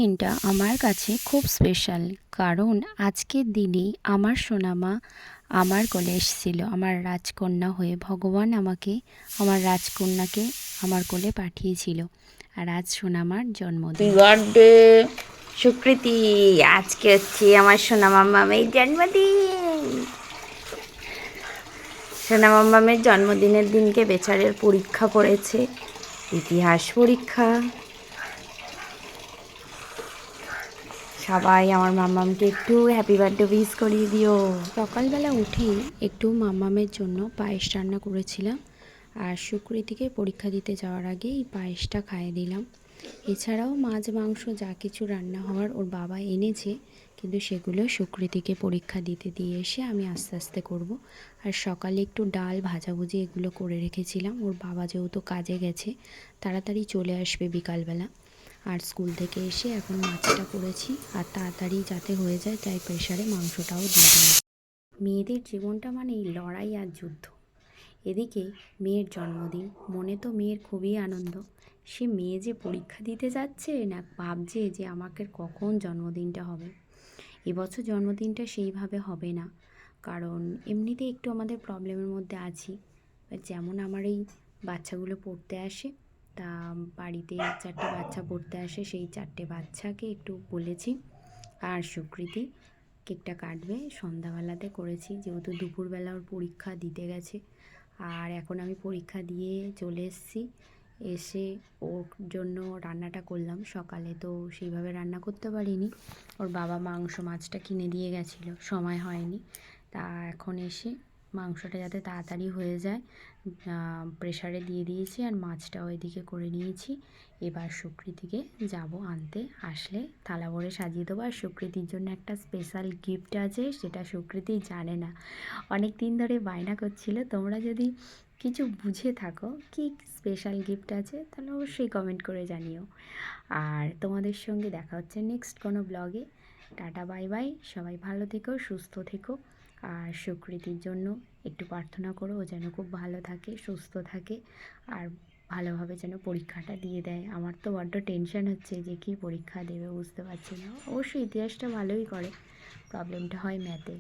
দিনটা আমার কাছে খুব স্পেশাল, কারণ আজকের দিনেই আমার সোনামা আমার কোলে এসেছিল আমার রাজকন্যা হয়ে। ভগবান আমাকে, আমার রাজকন্যাকে আমার কোলে পাঠিয়েছিল। আর আজ সোনামার জন্মদিন। বার্থডে সুকৃতি। আজকে হচ্ছে আমার সোনা মাম্মামের জন্মদিন। সোনা মাম্মামের জন্মদিনের দিনকে বেচারের পরীক্ষা পড়েছে, ইতিহাস পরীক্ষা। সবাই আমার মাম্মামকে একটু হ্যাপি বার্থডে উইশ করিয়ে দিও। সকালবেলা উঠেই একটু মাম্মামের জন্য পায়েস রান্না করেছিলাম, আর সুকৃতিকে পরীক্ষা দিতে যাওয়ার আগে এই পায়েসটা খাইয়ে দিলাম। এছাড়াও মাছ মাংস যা কিছু রান্না হওয়ার ওর বাবা এনেছে, কিন্তু সেগুলো সুকৃতিকে পরীক্ষা দিতে দিয়ে এসে আমি আস্তে আস্তে করব। আর সকালে একটু ডাল ভাজাভুজি এগুলো করে রেখেছিলাম, ওর বাবা যেহেতু কাজে গেছে তাড়াতাড়ি চলে আসবে বিকালবেলা। আর স্কুল থেকে এসে এখন মাছটা করেছি, আর তাড়াতাড়ি যাতে হয়ে যায় তাই প্রেশারে মাংসটাও দিয়ে দিই। মেয়েদের জীবনটা মানেই লড়াই আর যুদ্ধ। এদিকে মেয়ের জন্মদিন, মনে তো মেয়ের খুবই আনন্দ। সে মেয়ে যে পরীক্ষা দিতে যাচ্ছে না ভাবছে যে আমাকে কখন জন্মদিনটা হবে। এবছর জন্মদিনটা সেইভাবে হবে না, কারণ এমনিতে একটু আমাদের প্রবলেমের মধ্যে আছি। যেমন আমার এই বাচ্চাগুলো পড়তে আসে, তা বাড়িতে 4টে বাচ্চা পড়তে আসে, সেই 4টে বাচ্চাকে একটু বলেছি। আর সুকৃতি কেকটা কাটবে সন্ধ্যাবেলাতে করেছি, যেহেতু দুপুরবেলা ওর পরীক্ষা দিতে গেছে। আর এখন আমি পরীক্ষা দিয়ে চলে এসেছি, এসে ওর জন্য রান্নাটা করলাম। সকালে তো সেইভাবে রান্না করতে পারিনি, ওর বাবা মাংস মাছটা কিনে দিয়ে গেছিলো, সময় হয়নি। তা এখন এসে মাংসটা যাতে তাড়াতাড়ি হয়ে যায় প্রেসারে দিয়ে দিয়েছি, আর মাছটাও এদিকে করে নিয়েছি। এবার সুকৃতিকে যাব আনতে, আসলে থালা ভরে সাজিয়ে দেবো। আর সুকৃতির জন্য একটা স্পেশাল গিফট আছে, সেটা সুকৃতি জানে না। অনেক দিন ধরে বায়না করছিল। তোমরা যদি কিছু বুঝে থাকো কি স্পেশাল গিফট আছে, তাহলে অবশ্যই কমেন্ট করে জানিও। আর তোমাদের সঙ্গে দেখা হচ্ছে নেক্সট কোনো ব্লগে। টাটা বাই বাই, সবাই ভালো থেকো, সুস্থ থেকো। আর সুকৃতির জন্য একটু প্রার্থনা করো, ও যেন খুব ভালো থাকে, সুস্থ থাকে, আর ভালোভাবে যেন পরীক্ষাটা দিয়ে দেয়। আমার তো বড্ড টেনশন হচ্ছে যে কী পরীক্ষা দেবে বুঝতে পারছি না। অবশ্যই ইতিহাসটা ভালোই করে, প্রবলেমটা হয় ম্যাথে।